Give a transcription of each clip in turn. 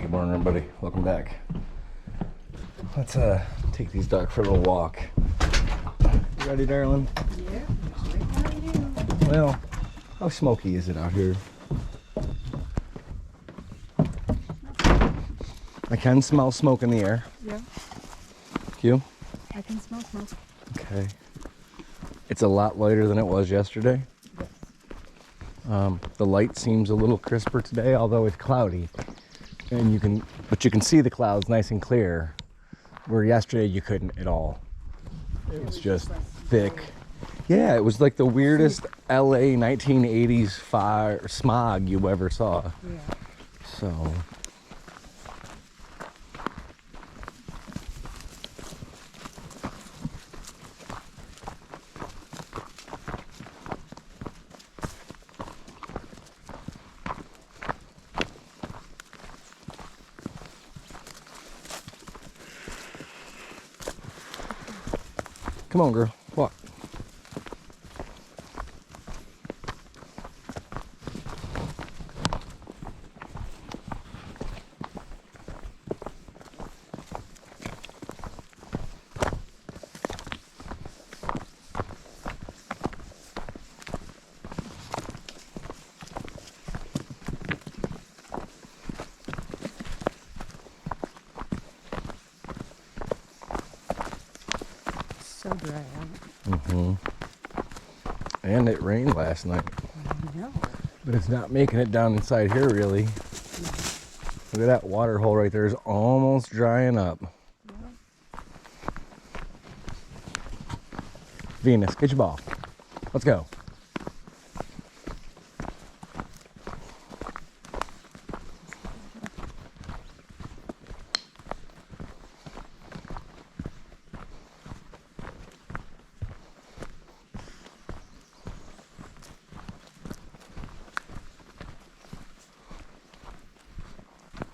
Good morning, everybody. Welcome back. Let's take these ducks for a little walk. You ready, darling? Yeah. How are you? Well, how smoky is it out here? I can smell smoke in the air. Yeah. You? I can smell smoke. Okay. It's a lot lighter than it was yesterday. Yes. The light seems a little crisper today, although it's cloudy. And you can see the clouds nice and clear, where yesterday you couldn't at all. It was just thick. Yeah, it was like the weirdest LA 1980s fire smog you ever saw. Yeah. So come on, girl, walk. So dry out. And it rained last night, I know. but it's not making it down inside here really. Look at that water hole right there is almost drying up. Yeah. Venus, get your ball. Let's go.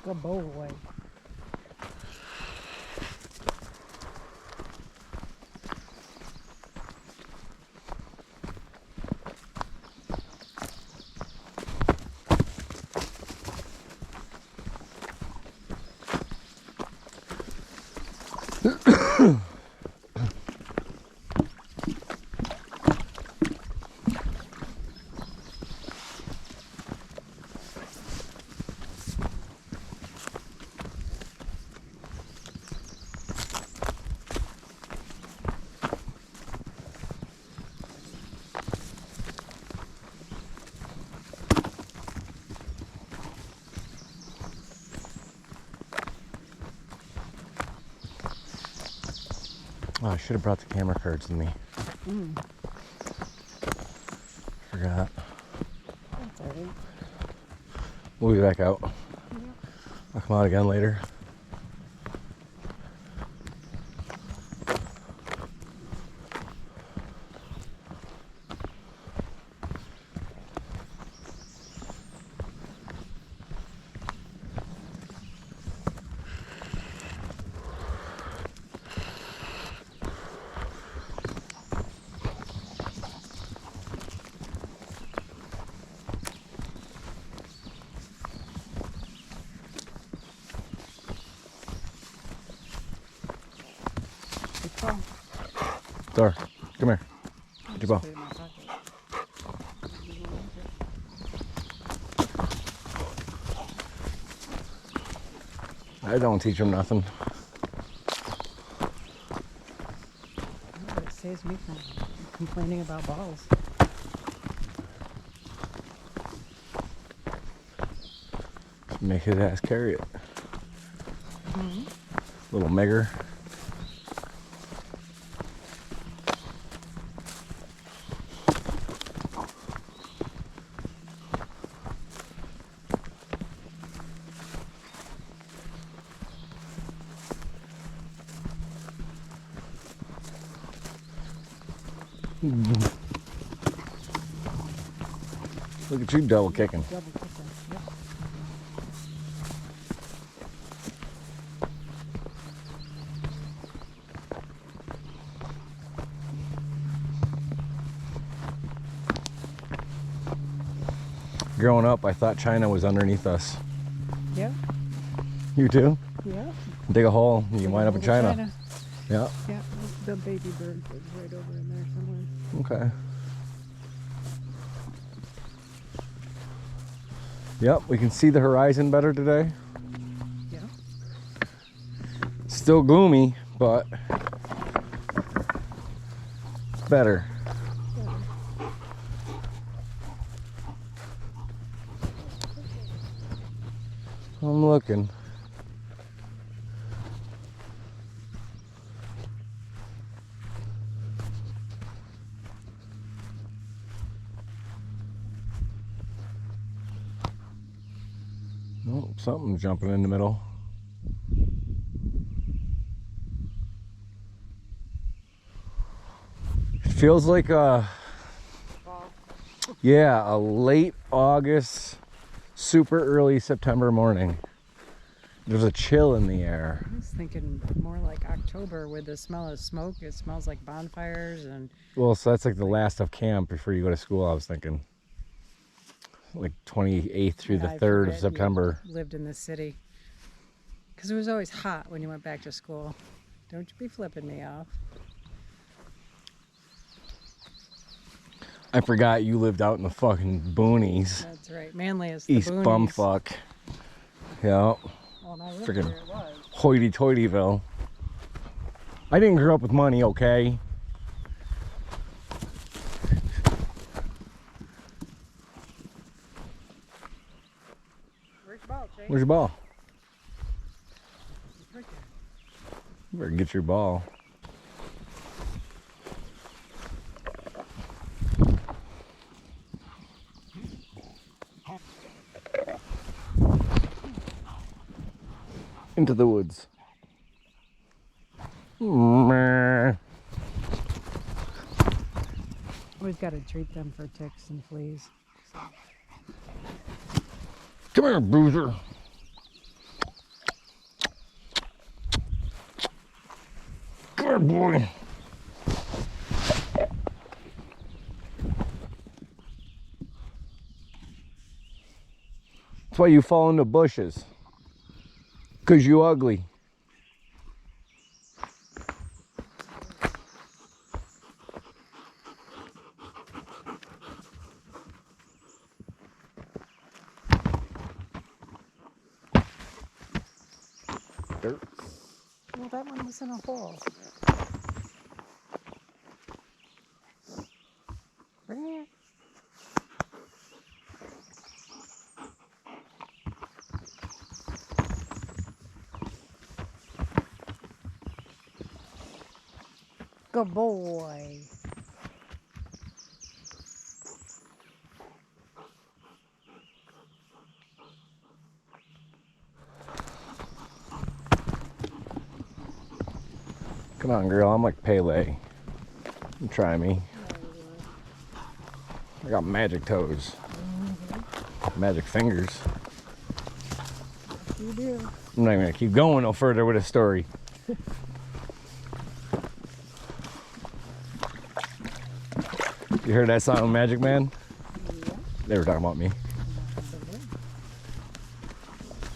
Go bow away. Oh, I should have brought the camera cards with me. Forgot. That's all right. We'll be back out. Yeah. I'll come out again later. Good call. Dor, come here. I'll Get your just ball. put it in my pocket. I don't teach them nothing. It saves me from complaining about balls. Make his ass carry it. Little megger. Look at you double kicking. Double kicking. Yep. Growing up, I thought China was underneath us. Yeah. You too? Yeah. Dig a hole, you wind up in China. Yeah. Yeah, the baby bird was right over in there somewhere. Okay. Yep, we can see the horizon better today. Yeah. Still gloomy, but better. I'm looking. Oh, something's jumping in the middle. It feels like yeah, a late August, super early September morning. There's a chill in the air. I was thinking more like October with the smell of smoke. It smells like bonfires and. Well, so that's like the last of camp before you go to school, I was thinking. Like 28th through the 3rd of September. Lived in the city. Because it was always hot when you went back to school. Don't you be flipping me off. I forgot you lived out in the fucking boonies. That's right. Manly is the East boonies. bumfuck. Yeah. Well, and I lived Friggin' where it was. Hoity-toityville. I didn't grow up with money, okay? Where's your ball, Chase? Where's your ball? It's right there. You better get your ball. Into the woods. Always got to treat them for ticks and fleas. Come here, bruiser. Come here, boy. That's why you fall into bushes. 'Cause you ugly. Dirt. Well, that one was in a hole. Bring it. Good boy. Come on, girl. I'm like Pele. You try me. I got magic toes. Magic fingers. You do. I'm not even gonna keep going no further with a story. You heard that song, Magic Man? Yeah. They were talking about me.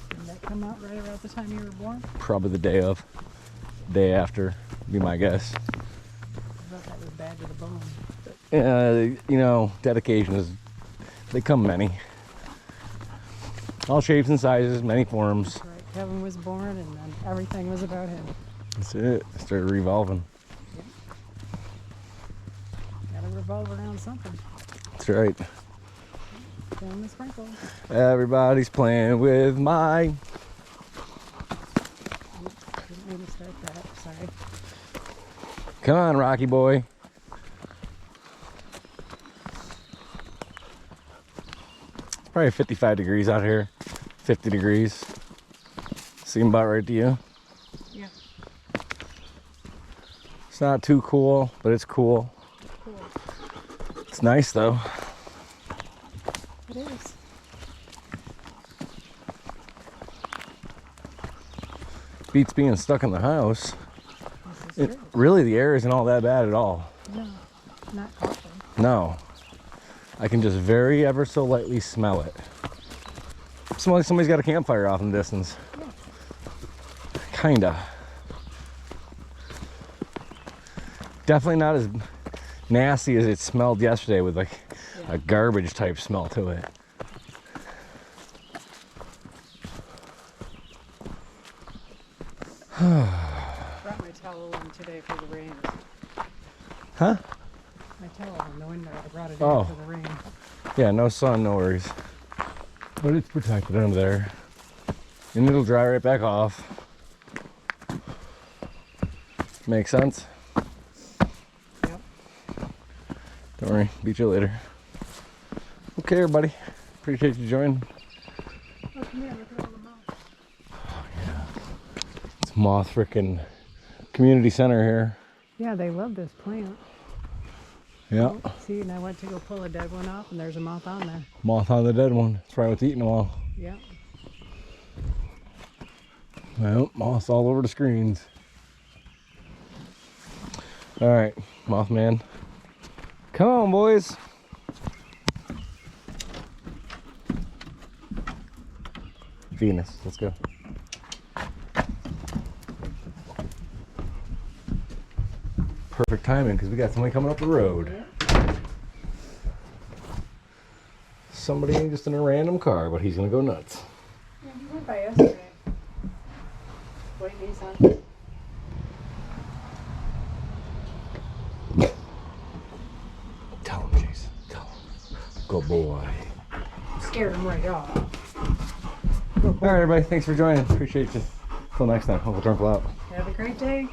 Did that come out right around the time you were born? Probably the day of. Day after, be my guess. I thought that was bad to the bone. You know, dedications, they come many. All shapes and sizes, many forms. That's right. Kevin was born and then everything was about him. That's it. It started revolving. Gotta revolve around something. That's right. Down the sprinkle. Everybody's playing with my. Didn't mean to start that. Sorry. Come on, Rocky boy. It's probably 55 degrees out here. 50 degrees. Seem about right to you? Yeah. It's not too cool, but it's cool. Cool. It's nice though. It is. Beats being stuck in the house. This is true. Really, the air isn't all that bad at all. No, not coughing. No. I can just very ever so lightly smell it. Smells like somebody's got a campfire off in the distance. Yeah. Kinda. Definitely not as nasty as it smelled yesterday with like a garbage type smell to it. Brought my towel in today for the rain. Huh? My towel in the window. I brought it in Oh. for the rain. Yeah, no sun, no worries. But it's protected under there. And it'll dry right back off. Makes sense? Yep. Don't worry, beat you later. Okay, everybody. Appreciate you joining. Oh, come here, look at all the moths. It's Moth frickin' community center here. Yeah, they love this plant. Yeah. Oh, see, and I went to go pull a dead one off, and there's a moth on there. Moth on the dead one. That's probably what's eating them all. Yeah. Well, moths all over the screens. All right, Mothman. Come on, boys. Venus, let's go. Perfect timing because we got somebody coming up the road. Somebody just in a random car, but he's gonna go nuts. Yeah, he went by yesterday. White Nissan. Tell him, Jason. Tell him. Good boy. Scared him right off. All right, everybody. Thanks for joining. Appreciate you. Till next time. UncleDruncle out. Have a great day.